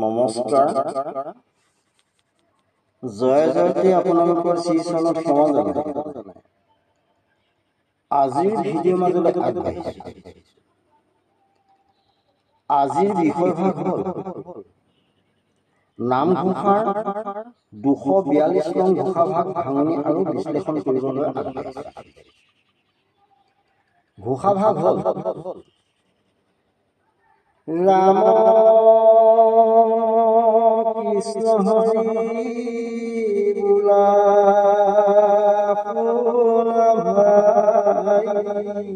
নমস্কাৰ। জয় জয়তে আপোনালোকৰ শ্ৰীচৰণত সেৱা জনাই আজিৰ ভিডিঅ' মাজলৈ আগবাঢ়িছোঁ। আজিৰ বিষয়ভাগ হ'ল নামঘোষাৰ ২৪২ নং ঘোষাভাগ ভাঙনি আৰু বিশ্লেষণ কৰিবলৈ আগবাঢ়িছোঁ। ঘোষাভাগ হ'ল ৰাম কৃষ্ণ হৰি বোলা শুনা ভাই,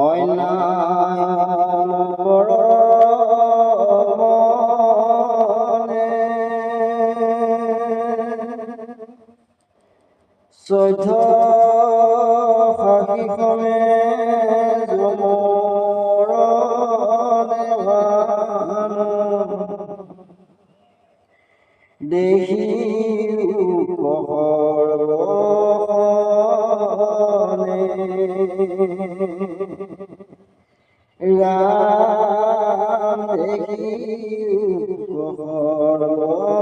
অন্যায় নকৰ মনে, চৈধ্য সাহিখনে জমৰ দেৱান, দেহি উপহৰণে, ৰাম দেহি উপহৰণে,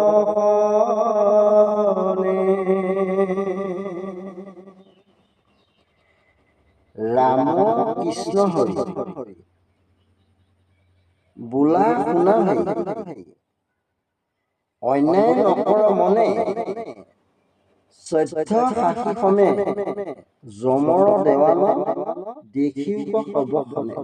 ৰাম কৃষ্ণ হৰি বোলা শুনা ভাই, অন্যায় নকৰ মনে, চৈধ্য সাহিখনে জমৰ দেৱান, দেখি সৰ্বখনে।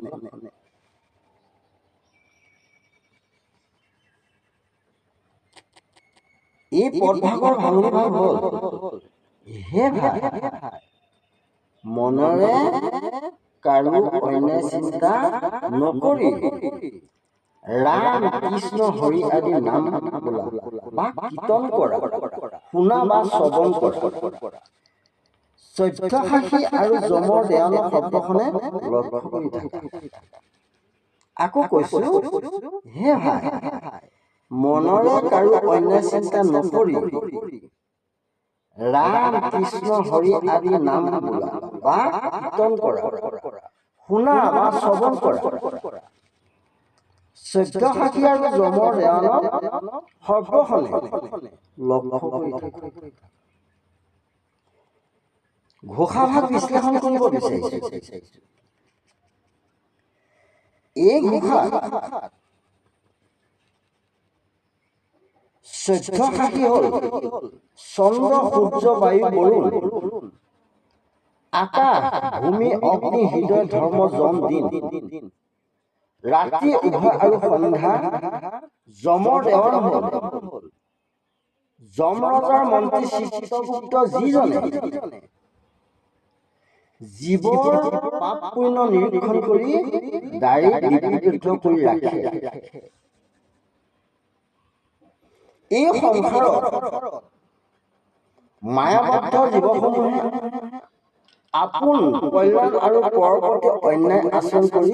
এই পদভাগৰ ভাঙনি ভাগ হ'ল, হে ভাই, মনৰে কাৰো অন্যায় চিন্তা নকৰি ৰাম কৃষ্ণ হৰি আদি নাম বোলা বা কীৰ্তন কৰা, শুনা বা শ্ৰৱণ কৰা, চৈধ্য সাখি আৰু যমৰ দেৱানৰ শব্দখনে লক্ষ্য কৰি থাকা। আকৌ কৈছো, হে ভাই, মনৰে কাৰো অন্যায় চিন্তা নকৰি ৰাম কৃষ্ণ হৰি আদি নাম বোলা বা কীৰ্তন কৰা, শুনা বা শ্ৰৱণ কৰা, চৈধ্য সাখি আৰু যমৰ দেৱানৰ সৰ্বখনে লক্ষ্য কৰি থাকা। ঘোষাভাগ বিশ্লেষণ কৰিব বিচাৰিছো। এই ঘোষাত চৈধ্য সাখি হ'ল চন্দ্ৰ সূৰ্য বায়ু বৰুণ, আকাশ ভূমি অগ্নি হৃদয় ধৰ্ম জন দিন, ৰাতি উভয় আৰু সন্ধ্যা। যমৰ দেৱান হ'ল যম ৰজাৰ মন্ত্ৰী চিত্ৰগুপ্ত, যিজনে জীৱৰ পাপ পুণ্য নিৰীক্ষণ কৰি দাড়ি লিপিবদ্ধ কৰি ৰাখে। এই সংসাৰত মায়াবদ্ধ জীৱসমূহে আপোন কল্যাণ আৰু পৰৰ প্ৰতি অন্যায় আচৰণ কৰি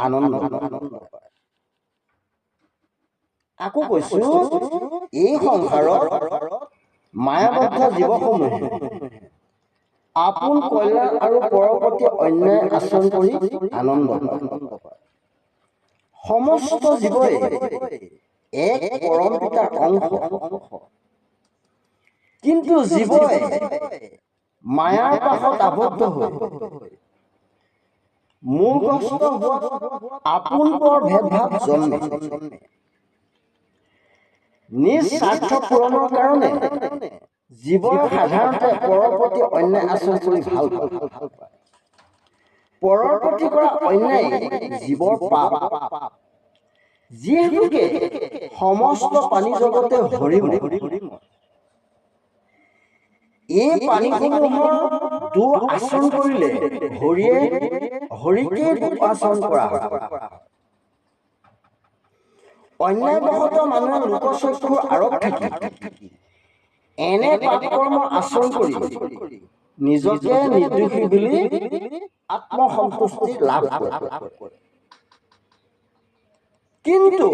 আনন্দ পায়। আকৌ কৈছো, এই সংসাৰত মায়াবদ্ধ জীৱসমূহে আপোন কল্যাণ আৰু পৰৰ প্ৰতি অন্যায় আচৰণ কৰি আনন্দ পায়। সমস্ত জীৱই এক পৰম পিতাৰ অংশ, কিন্তু জীৱই মায়াৰ পাশত আবদ্ধ হৈ মোহগ্ৰস্ত হোৱাত আপোন পৰ ভেদভাৱ জন্মে। নিজ স্বাৰ্থ পূৰণৰ কাৰণে জীৱই সাধাৰণতে পৰৰ প্ৰতি অন্যায় আচৰণ কৰি ভাল পায়। পৰৰ প্ৰতি কৰা অন্যায় জীৱৰ পাপ, যিহেতুকে সমস্ত প্ৰাণী জগতে হৰিময়। এই প্ৰাণীসমূহৰ দু আচৰণ কৰিলে হৰিকে দোষ আচৰণ কৰা হয়। অন্যায়বশতঃ মানুহে লোকচক্ষুৰ আঁৰত থাকি এনে পাপ কৰ্ম আচৰণ কৰি নিজকে নিৰ্দোষী বুলি আত্মসন্তুষ্টি লাভ কৰে। কিন্তু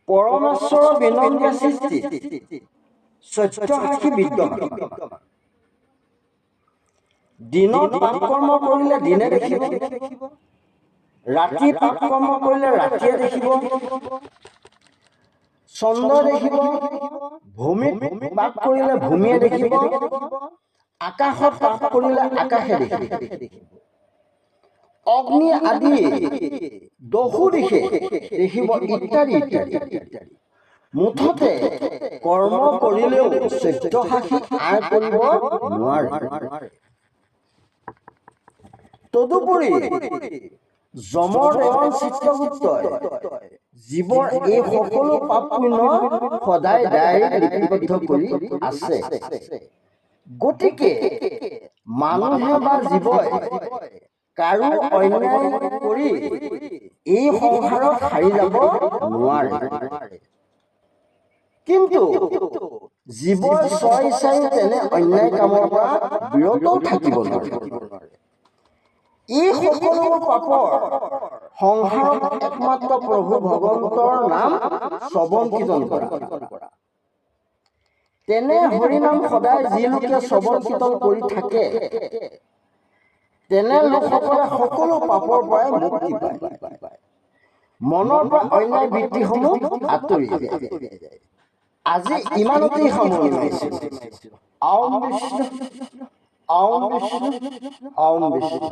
পৰমেশ্বৰৰ বিনম্ৰ সৃষ্টি চৈধ্য সাখি বিদ্যমান। দিনত পাপ কৰ্ম কৰিলে দিনে দেখিব, ৰাতি পাপ কৰ্ম কৰিলে ৰাতিয়ে দেখিব, চন্দ্ৰ দেখিব, ভূমিত পাপ কৰিলে ভূমিয়ে দেখিব, আকাশত পাপ কৰিলে আকাশে দেখিব, অগ্নি আদি দহু দিশে দেখিব, ইত্যাদি ইত্যাদি। মুঠতে কৰ্ম কৰিলেও 14 সাখি আয় কৰিব নোৱাৰে। তদুপৰি যমৰ দেৱান চিত্ৰগুপ্তই জীৱৰ এই সকলো পাপ পুণ্য সদায় ডায়েৰীত লিপিবদ্ধ কৰি আছে। গতিকে মানুহে বা জীৱই কাৰো অন্যায় কৰি এই সংসাৰত সাৰি যাব নোৱাৰে। কিন্তু জীৱই স্ব ইচ্ছাই তেনে অন্যায় কামৰ পৰা বিৰতও থাকিব নোৱাৰে। এই সকলো পাপৰ সংসাৰত একমাত্ৰ প্ৰভু ভগৱন্তৰ নাম শ্ৰৱণ কীৰ্তন কৰা। তেনে হৰিনাম সদায় যি লোকে শ্ৰৱণ কীৰ্তন কৰি থাকে, তেনে লোকসকলে সকলো পাপৰ পৰাই মুক্তি পায়, মনৰ পৰা অন্যায় বৃত্তিসমূহ আঁতৰি যায়। আজি ইমানতেই সামৰণি মাৰিছোঁ। ওম বিষ্ণু, ওম বিষ্ণু, ওম বিষ্ণু।